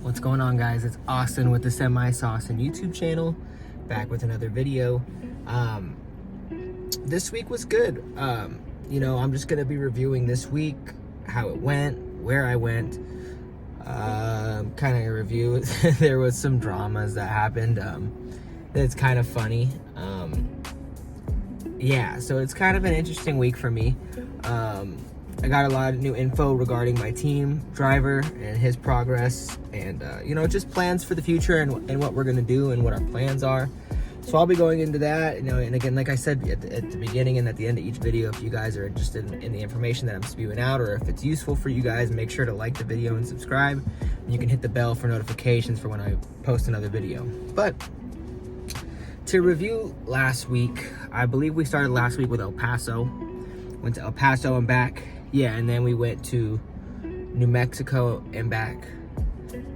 What's going on, guys? It's Austin with the Semi Saucin' YouTube channel, back with another video. This week was good. I'm just gonna be reviewing this week, how it went, where I went, kind of a review. There was some dramas that happened. It's kind of funny. Yeah, so it's kind of an interesting week for me. I got a lot of new info regarding my team driver and his progress and, just plans for the future and what we're going to do and what our plans are. So I'll be going into that, and again, like I said at the beginning and at the end of each video, if you guys are interested in the information that I'm spewing out, or if it's useful for you guys, make sure to like the video and subscribe. And you can hit the bell for notifications for when I post another video. But to review last week, I believe we started last week with El Paso. Went to El Paso and back. Yeah, and then we went to New Mexico and back.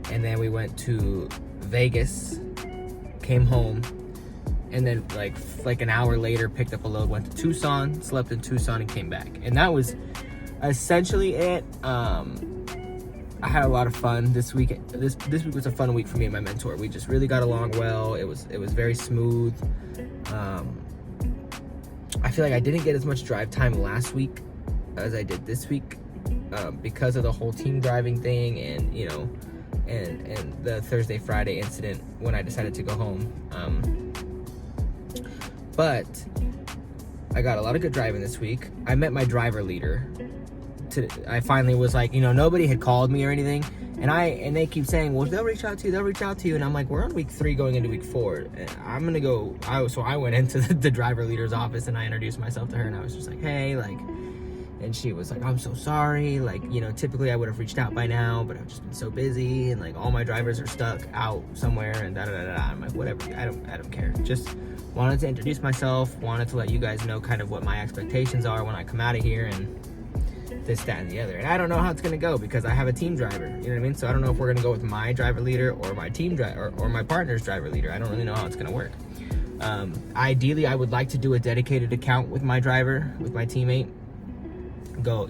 And then we went to Vegas, came home, and then like an hour later picked up a load, went to Tucson, slept in Tucson, and came back. And that was essentially it. I had a lot of fun this week. This week was a fun week for me and my mentor. We just really got along well. It was very smooth. I feel like I didn't get as much drive time last week as I did this week, because of the whole team driving thing and and the Thursday Friday incident when I decided to go home. But I got a lot of good driving this week. I met my driver leader. I finally was like, nobody had called me or anything, and they keep saying, well, they'll reach out to you, and I'm like, we're on week 3 going into week 4. I'm gonna go. So I went into the driver leader's office and I introduced myself to her, and I was just like, hey, and she was like, I'm so sorry, typically I would have reached out by now, but I've just been so busy, and all my drivers are stuck out somewhere, and I'm like, whatever, I don't care. Just wanted to introduce myself, wanted to let you guys know kind of what my expectations are when I come out of here, and this, that, and the other. And I don't know how it's gonna go because I have a team driver, you know what I mean? So I don't know if we're gonna go with my driver leader or my team driver or my partner's driver leader. I don't really know how it's gonna work. Ideally, I would like to do a dedicated account with my driver, with my teammate. Go,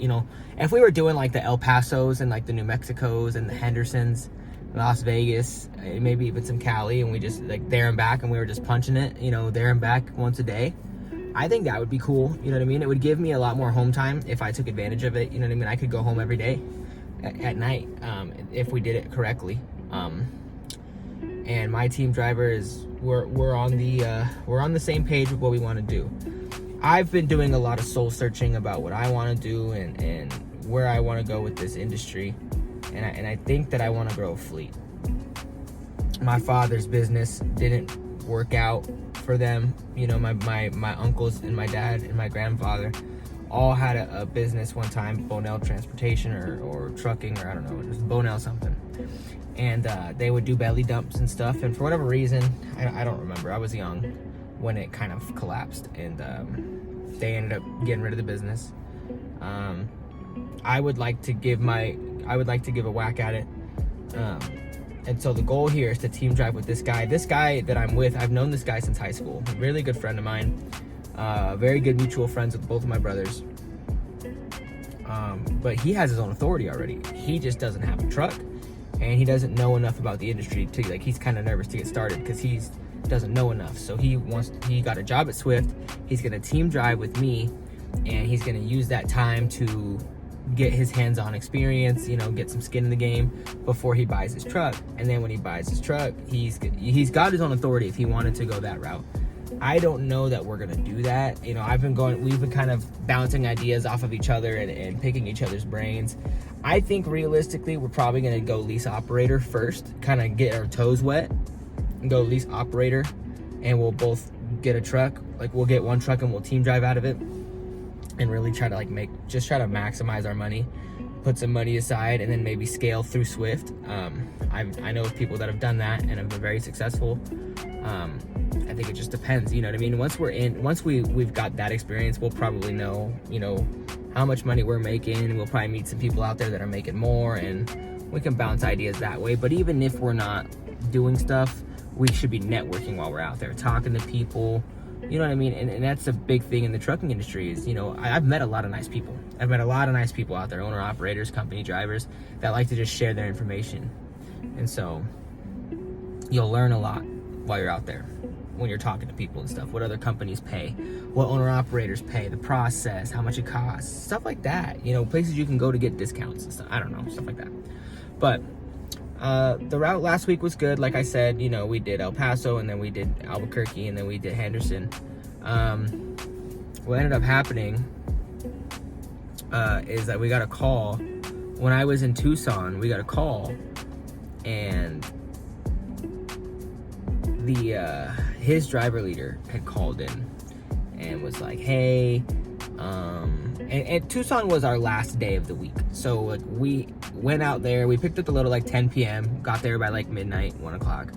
if we were doing the El Pasos and the New Mexicos and the Hendersons, Las Vegas, maybe even some Cali, and we just there and back, and we were just punching it, there and back once a day, I think that would be cool. You know what I mean? It would give me a lot more home time if I took advantage of it. You know what I mean? I could go home every day at night, if we did it correctly. And my team driver is we're on the same page with what we want to do. I've been doing a lot of soul searching about what I want to do and where I want to go with this industry, and I think that I want to grow a fleet. My father's business didn't work out for them. My uncles and my dad and my grandfather all had a business one time, Bonell Transportation or trucking, or I don't know, just Bonell something. And they would do belly dumps and stuff, and for whatever reason, I don't remember, I was young when it kind of collapsed, and they ended up getting rid of the business. I would like to give a whack at it. And so the goal here is to team drive with this guy. This guy that I'm with, I've known this guy since high school. A really good friend of mine. Very good mutual friends with both of my brothers. But he has his own authority already. He just doesn't have a truck, and he doesn't know enough about the industry to he's kind of nervous to get started because he doesn't know enough. So he got a job at Swift. He's gonna team drive with me, and he's gonna use that time to get his hands-on experience, get some skin in the game before he buys his truck. And then when he buys his truck, he's got his own authority if he wanted to go that route. I don't know that we're gonna do that. We've been kind of bouncing ideas off of each other and picking each other's brains. I think realistically we're probably gonna go lease operator first, kind of get our toes wet and go lease operator, and we'll both get a truck. We'll get one truck and we'll team drive out of it, and really try to try to maximize our money, put some money aside, and then maybe scale through Swift. I know of people that have done that and have been very successful. I think it just depends, you know what I mean? Once we've got that experience, we'll probably know, how much money we're making. We'll probably meet some people out there that are making more, and we can bounce ideas that way. But even if we're not doing stuff, we should be networking while we're out there, talking to people. You know what I mean? And that's a big thing in the trucking industry is, I've met a lot of nice people. I've met a lot of nice people out there, owner-operators, company drivers, that like to just share their information. And so you'll learn a lot while you're out there, when you're talking to people and stuff, what other companies pay, what owner-operators pay, the process, how much it costs, stuff like that. You know, places you can go to get discounts and stuff. I don't know, stuff like that. But the route last week was good. Like I said, you know, we did El Paso, and then we did Albuquerque, and then we did Henderson. What ended up happening is that we got a call. When I was in Tucson, we got a call, and his driver leader had called in and was like, hey, and Tucson was our last day of the week. So like we went out there, we picked up the load at like 10 p.m., got there by like midnight, 1 o'clock,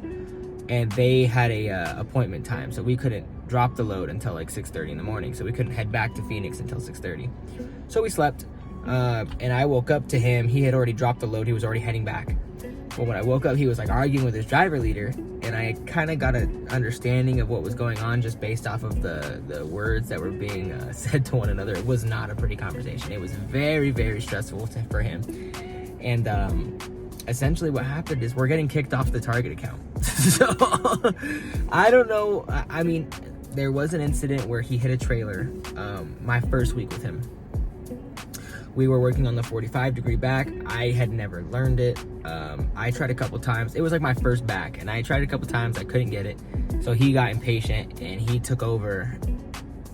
and they had a appointment time, so we couldn't drop the load until like 6:30 in the morning, so we couldn't head back to Phoenix until 6:30. So we slept, and I woke up to him. He had already dropped the load, he was already heading back. Well, when I woke up, he was like arguing with his driver leader, and I kind of got an understanding of what was going on just based off of the words that were being said to one another. It was not a pretty conversation. It was very, very stressful for him. And essentially what happened is we're getting kicked off the Target account. So I don't know. I mean, there was an incident where he hit a trailer my first week with him. We were working on the 45-degree back. I had never learned it. I tried a couple times. It was like my first back, and I tried a couple times. I couldn't get it. So he got impatient, and he took over,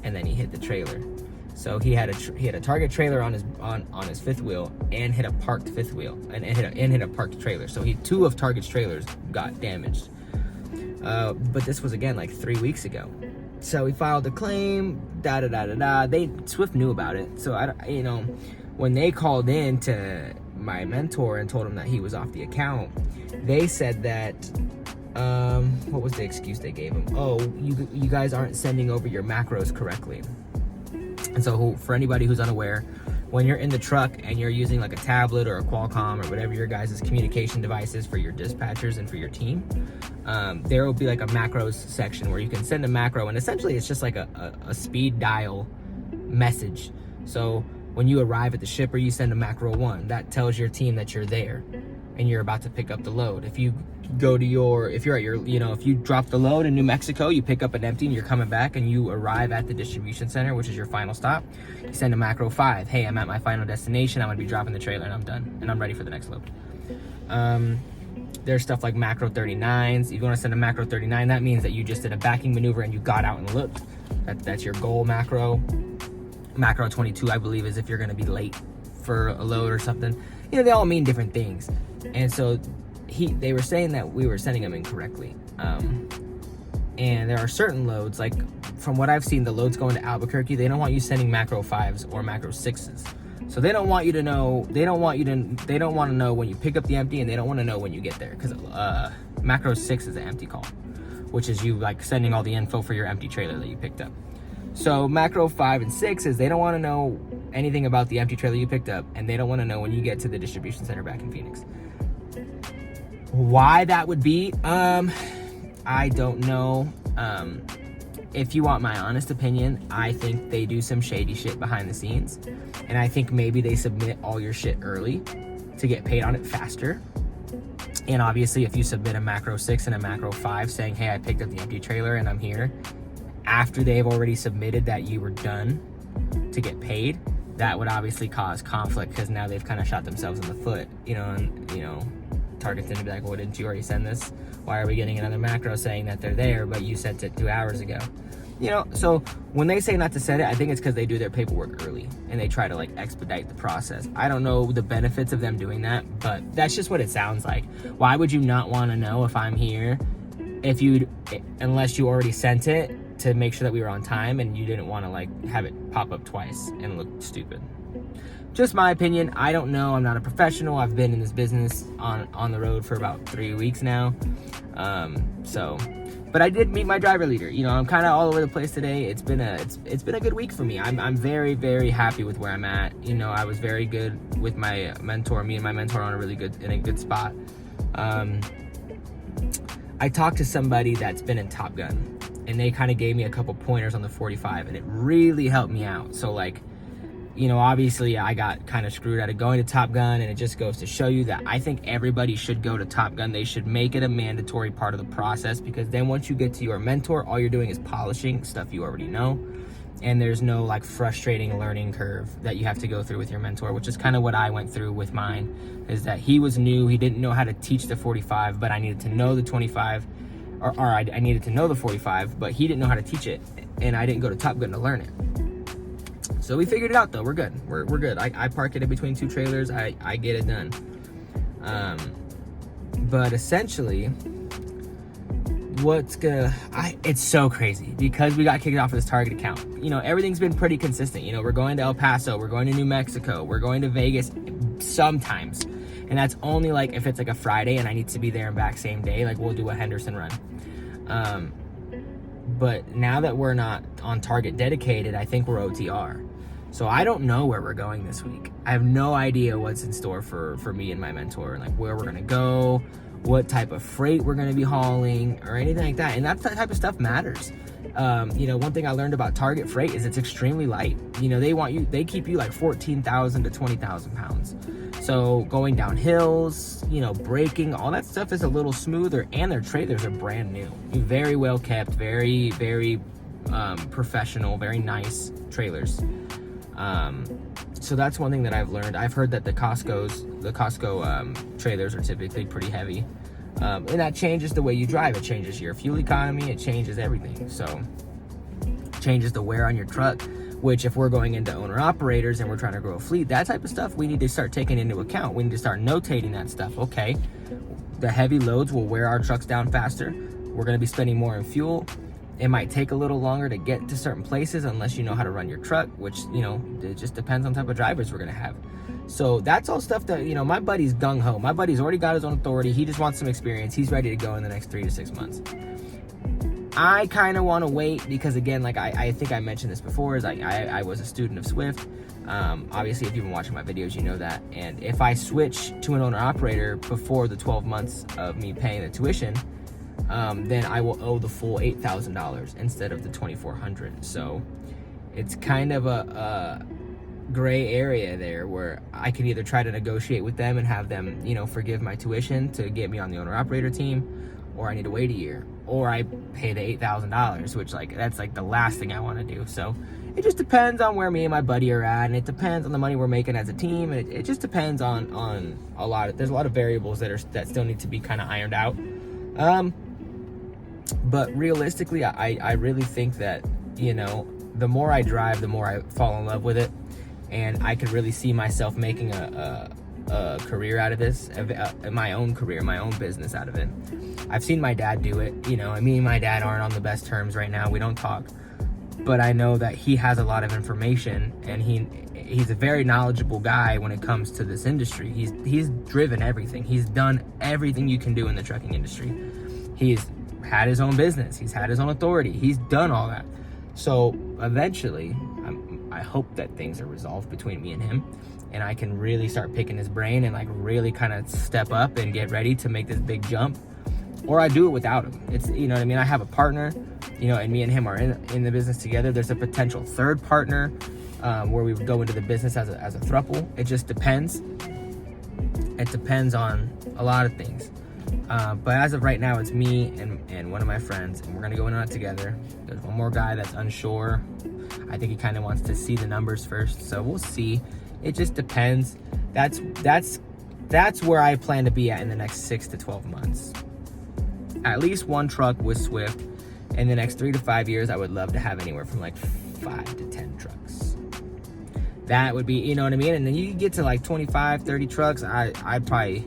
and then he hit the trailer. So he had a Target trailer on his fifth wheel, and hit a parked fifth wheel, and hit a parked trailer. So two of Target's trailers got damaged. But this was again like 3 weeks ago. So we filed a claim. Swift knew about it. So when they called in to my mentor and told him that he was off the account, they said that, what was the excuse they gave him? Oh, you guys aren't sending over your macros correctly. And so for anybody who's unaware, when you're in the truck and you're using like a tablet or a Qualcomm or whatever your guys' communication devices for your dispatchers and for your team, there will be like a macros section where you can send a macro, and essentially it's just like a speed dial message. So when you arrive at the shipper, you send a macro 1. That tells your team that you're there and you're about to pick up the load. If you go to if you drop the load in New Mexico, you pick up an empty and you're coming back and you arrive at the distribution center, which is your final stop, you send a macro 5. Hey, I'm at my final destination. I'm gonna be dropping the trailer and I'm done and I'm ready for the next load. There's stuff like macro 39s. If you want to send a macro 39, that means that you just did a backing maneuver and you got out and looked. That's your goal macro. Macro 22, I believe, is if you're going to be late for a load or something. You know, they all mean different things. And so they were saying that we were sending them incorrectly. And there are certain loads, like from what I've seen, the loads going to Albuquerque, they don't want you sending macro 5s or macro 6s. So they don't want you to know, they don't want to know when you pick up the empty, and they don't want to know when you get there, because macro 6 is an empty call, which is you like sending all the info for your empty trailer that you picked up. So macro 5 and 6 is they don't want to know anything about the empty trailer you picked up, and they don't want to know when you get to the distribution center back in Phoenix. Why that would be, I don't know. If you want my honest opinion, I think they do some shady shit behind the scenes, and I think maybe they submit all your shit early to get paid on it faster. And obviously, if you submit a macro 6 and a macro 5 saying, hey, I picked up the empty trailer and I'm here, after they've already submitted that you were done to get paid, that would obviously cause conflict, because now they've kind of shot themselves in the foot, Target's gonna be like, well, didn't you already send this? Why are we getting another macro saying that they're there, but you sent it 2 hours ago? So when they say not to send it, I think it's because they do their paperwork early and they try to like expedite the process. I don't know the benefits of them doing that, but that's just what it sounds like. Why would you not want to know if I'm here unless you already sent it to make sure that we were on time, and you didn't want to like have it pop up twice and look stupid? Just my opinion. I don't know. I'm not a professional. I've been in this business on the road for about 3 weeks now. But I did meet my driver leader. I'm kind of all over the place today. It's been a good week for me. I'm very, very happy with where I'm at. I was very good with my mentor. Me and my mentor are in a good spot. I talked to somebody that's been in Top Gun, and they kind of gave me a couple pointers on the 45, and it really helped me out. So like, obviously I got kind of screwed out of going to Top Gun, and it just goes to show you that I think everybody should go to Top Gun. They should make it a mandatory part of the process, because then once you get to your mentor, all you're doing is polishing stuff you already know, and there's no like frustrating learning curve that you have to go through with your mentor, which is kind of what I went through with mine, is that he was new, he didn't know how to teach the 45, but I needed to know the 25, or I needed to know the 45, but he didn't know how to teach it, and I didn't go to Top Gun to learn it. So we figured it out though. We're good. We're good. I park it in between two trailers. I get it done. But essentially, it's so crazy because we got kicked off of this Target account. Everything's been pretty consistent. We're going to El Paso, we're going to New Mexico, we're going to Vegas sometimes. And that's only like if it's like a Friday and I need to be there and back same day, like we'll do a Henderson run. But now that we're not on Target dedicated, I think we're OTR. So I don't know where we're going this week. I have no idea what's in store for me and my mentor, and like where we're gonna go, what type of freight we're gonna be hauling, or anything like that. And that type of stuff matters. One thing I learned about Target freight is it's extremely light. They keep you like 14,000 to 20,000 pounds. So going down hills, braking, all that stuff is a little smoother, and their trailers are brand new. Very well kept, very, very professional, very nice trailers. So that's one thing that I've learned. I've heard that the Costco trailers are typically pretty heavy. And that changes the way you drive. It changes your fuel economy. It changes everything. So it changes the wear on your truck, which if we're going into owner-operators and we're trying to grow a fleet, that type of stuff we need to start taking into account. We need to start notating that stuff. Okay, the heavy loads will wear our trucks down faster. We're going to be spending more in fuel. It might take a little longer to get to certain places unless you know how to run your truck, which, it just depends on the type of drivers we're going to have. So that's all stuff that, my buddy's gung-ho. My buddy's already got his own authority. He just wants some experience. He's ready to go in the next 3 to 6 months. I kind of want to wait because, again, like I think I mentioned this before, is I was a student of Swift. Obviously, if you've been watching my videos, you know that. And if I switch to an owner-operator before the 12 months of me paying the tuition, then I will owe the full $8,000 instead of the $2,400. So it's kind of a gray area there where I can either try to negotiate with them and have them, forgive my tuition to get me on the owner-operator team, or I need to wait a year, or I pay the $8,000, which that's like the last thing I want to do. So it just depends on where me and my buddy are at, and it depends on the money we're making as a team, and it just depends on there's a lot of variables that still need to be kind of ironed out. But realistically, I really think that, the more I drive, the more I fall in love with it. And I could really see myself making a career out of this, my own career, my own business out of it. I've seen my dad do it. Me and my dad aren't on the best terms right now. We don't talk. But I know that he has a lot of information, and he's a very knowledgeable guy when it comes to this industry. He's driven everything. He's done everything you can do in the trucking industry. He's had his own business. He's had his own authority. He's done all that. So eventually, I hope that things are resolved between me and him, and I can really start picking his brain and like really kind of step up and get ready to make this big jump. Or I do it without him. It's, I have a partner, and me and him are in the business together. There's a potential third partner where we would go into the business as a throuple. It just depends. It depends on a lot of things. But as of right now, it's me and one of my friends, and we're gonna go in on it together. There's one more guy that's unsure. I think he kind of wants to see the numbers first, so we'll see. It just depends. That's where I plan to be at in the next 6 to 12 months. At least one truck with Swift. In the next 3 to 5 years, I would love to have anywhere from like 5 to 10 trucks. That would be, you know what I mean? And then you get to like 25, 30 trucks. I'd probably,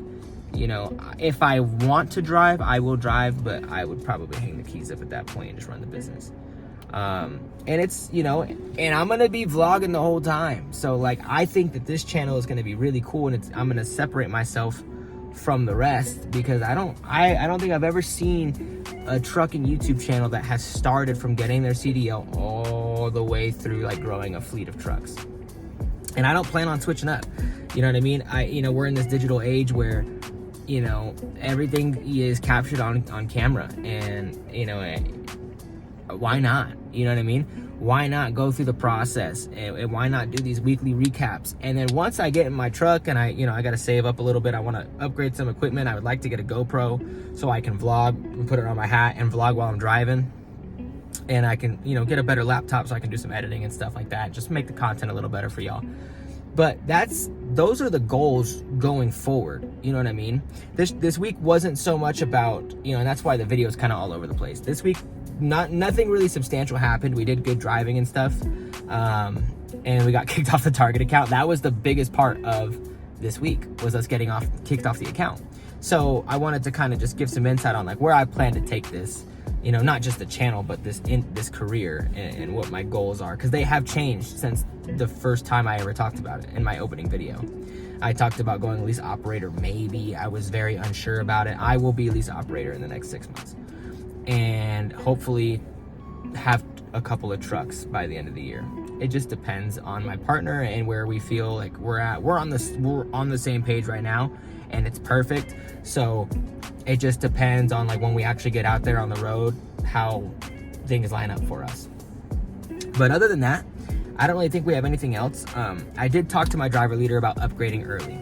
if I want to drive, I will drive, but I would probably hang the keys up at that point and just run the business. And it's, and I'm going to be vlogging the whole time. So like, I think that this channel is going to be really cool, and I'm going to separate myself from the rest, because I don't think I've ever seen a trucking YouTube channel that has started from getting their CDL all the way through like growing a fleet of trucks. And I don't plan on switching up. You know what I mean? We're in this digital age where, everything is captured on camera, and, why not? You know what I mean? Why not go through the process, and why not do these weekly recaps? And then once I get in my truck and I got to save up a little bit, I want to upgrade some equipment. I would like to get a GoPro so I can vlog and put it on my hat and vlog while I'm driving. And I can, get a better laptop so I can do some editing and stuff like that. Just make the content a little better for y'all. But those are the goals going forward. You know what I mean? This week wasn't so much about, and that's why the video is kind of all over the place. This week, nothing really substantial happened. We did good driving and stuff. And we got kicked off the Target account. That was the biggest part of this week, was us getting kicked off the account. So I wanted to kind of just give some insight on like where I plan to take this. Not just the channel, but this career and what my goals are, because they have changed since the first time I ever talked about it in my opening video. I talked about going lease operator, maybe. I was very unsure about it. I will be lease operator in the next 6 months, and hopefully have a couple of trucks by the end of the year. It just depends on my partner and where we feel like we're at. We're on the same page right now, and it's perfect. So it just depends on like when we actually get out there on the road, how things line up for us. But other than that, I don't really think we have anything else. I did talk to my driver leader about upgrading early,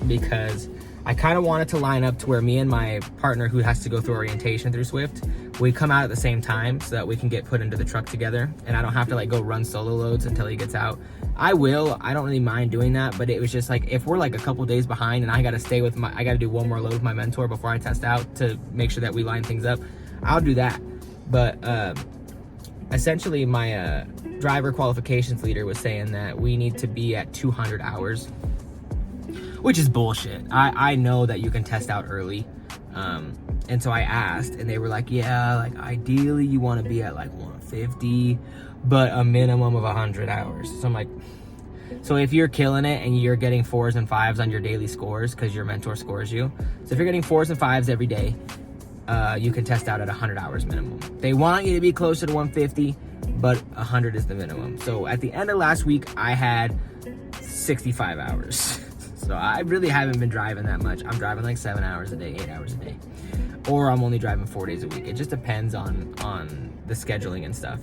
because I kind of wanted to line up to where me and my partner, who has to go through orientation through Swift, we come out at the same time so that we can get put into the truck together, and I don't have to like go run solo loads until he gets out. I don't really mind doing that, but it was just like, if we're like a couple days behind and I got to do one more load with my mentor before I test out to make sure that we line things up, I'll do that. But essentially my driver qualifications leader was saying that we need to be at 200 hours, which is bullshit. I know that you can test out early. And so I asked, and they were like, yeah, like ideally you want to be at like 150, but a minimum of 100 hours. So I'm like, so if you're killing it and you're getting 4s and 5s on your daily scores, because your mentor scores you, so if you're getting 4s and 5s every day, you can test out at 100 hours minimum. They want you to be closer to 150, but 100 is the minimum. So at the end of last week, I had 65 hours. So I really haven't been driving that much. I'm driving like 7 hours a day, 8 hours a day. Or I'm only driving 4 days a week. It just depends on the scheduling and stuff.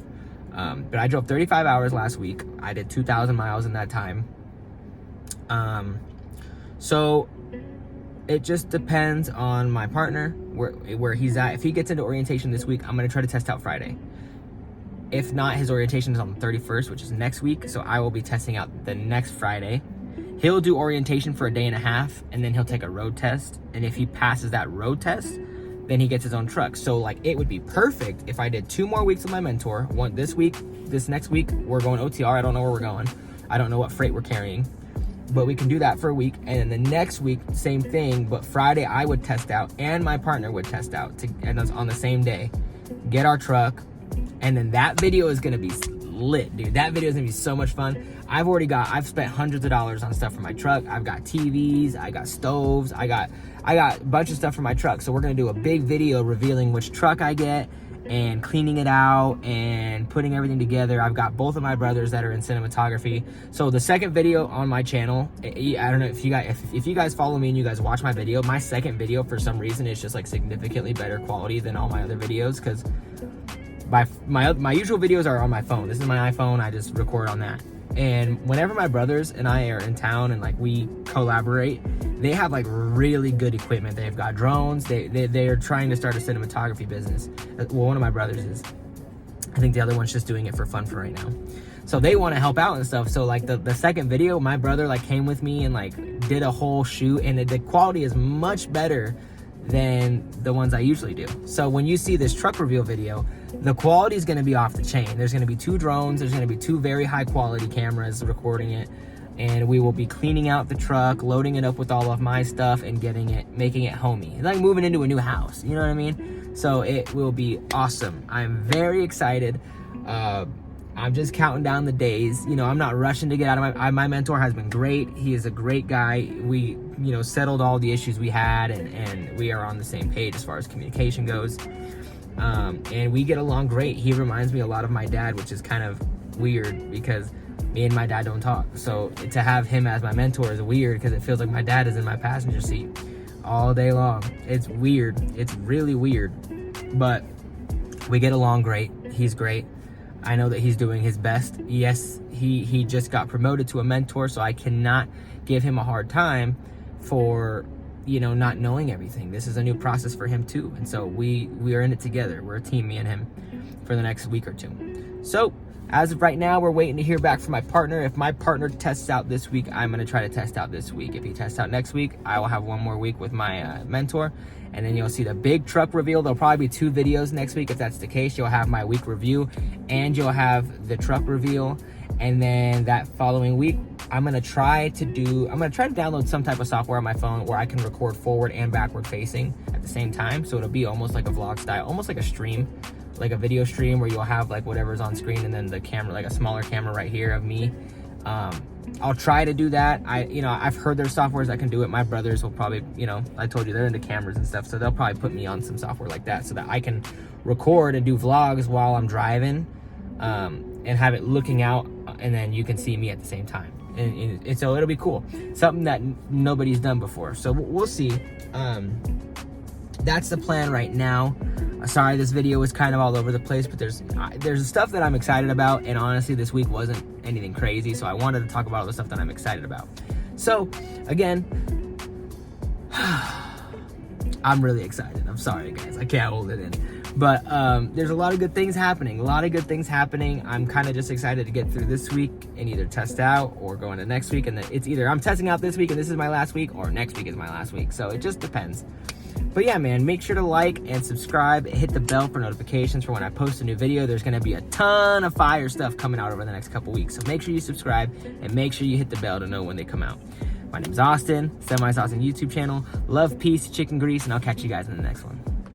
But I drove 35 hours last week. I did 2,000 miles in that time. So it just depends on my partner, where he's at. If he gets into orientation this week, I'm going to try to test out Friday. If not, his orientation is on the 31st, which is next week. So I will be testing out the next Friday. He'll do orientation for a day and a half, and then he'll take a road test. And if he passes that road test, then he gets his own truck. So like, it would be perfect if I did 2 more weeks with my mentor. One this week, this next week, we're going OTR. I don't know where we're going. I don't know what freight we're carrying, but we can do that for a week. And then the next week, same thing, but Friday I would test out and my partner would test out and on the same day, get our truck. And then that video is going to be lit, dude. That video is going to be so much fun. I've spent hundreds of dollars on stuff for my truck. I've got TVs, I got stoves, I got a bunch of stuff for my truck. So we're gonna do a big video revealing which truck I get and cleaning it out and putting everything together. I've got both of my brothers that are in cinematography. So the second video on my channel, I don't know if you guys follow me and you guys watch my video, my second video for some reason is just like significantly better quality than all my other videos, because my usual videos are on my phone. This is my iPhone. I just record on that. And whenever my brothers and I are in town and like we collaborate, they have like really good equipment. They've got drones. They're trying to start a cinematography business. Well, one of my brothers is. I think the other one's just doing it for fun for right now. So they want to help out and stuff. So like the second video, my brother like came with me and like did a whole shoot, and the quality is much better than the ones I usually do. So when you see this truck reveal video, the quality is going to be off the chain. There's going to be 2 drones. There's going to be 2 very high quality cameras recording it. And we will be cleaning out the truck, loading it up with all of my stuff, and making it homey. It's like moving into a new house. You know what I mean? So it will be awesome. I'm very excited. I'm just counting down the days. I'm not rushing to get out of my mentor has been great. He is a great guy. We, settled all the issues we had, and we are on the same page as far as communication goes. And we get along great. He reminds me a lot of my dad, which is kind of weird because me and my dad don't talk. So to have him as my mentor is weird because it feels like my dad is in my passenger seat all day long. It's weird. It's really weird. But we get along great. He's great. I know that he's doing his best. Yes, he just got promoted to a mentor, so I cannot give him a hard time for, you know, not knowing everything. This is a new process for him too. And so we are in it together. We're a team, me and him, for the next week or two. So as of right now, we're waiting to hear back from my partner. If my partner tests out this week, I'm going to try to test out this week. If he tests out next week, I will have one more week with my mentor. And then you'll see the big truck reveal. There'll probably be 2 videos next week. If that's the case, you'll have my week review and you'll have the truck reveal. And then that following week, I'm gonna try to download some type of software on my phone where I can record forward and backward facing at the same time. So it'll be almost like a vlog style, almost like a stream, like a video stream where you'll have like whatever's on screen and then the camera, like a smaller camera right here of me. I'll try to do that. I've heard there's softwares that can do it. My brothers will probably, I told you they're into cameras and stuff, so they'll probably put me on some software like that so that I can record and do vlogs while I'm driving, and have it looking out, and then you can see me at the same time. And so it'll be cool. Something that nobody's done before. So we'll see. That's the plan right now. Sorry, this video was kind of all over the place, but there's stuff that I'm excited about, and honestly, this week wasn't anything crazy, so I wanted to talk about all the stuff that I'm excited about. So, again, I'm really excited. I'm sorry, guys. I can't hold it in. But there's a lot of good things happening. I'm kind of just excited to get through this week and either test out or go into next week. And then it's either I'm testing out this week and this is my last week, or next week is my last week. So it just depends. But yeah, man, make sure to like and subscribe. Hit the bell for notifications for when I post a new video. There's going to be a ton of fire stuff coming out over the next couple weeks. So make sure you subscribe and make sure you hit the bell to know when they come out. My name's Austin, Semi Austin YouTube channel. Love, peace, chicken grease, and I'll catch you guys in the next one.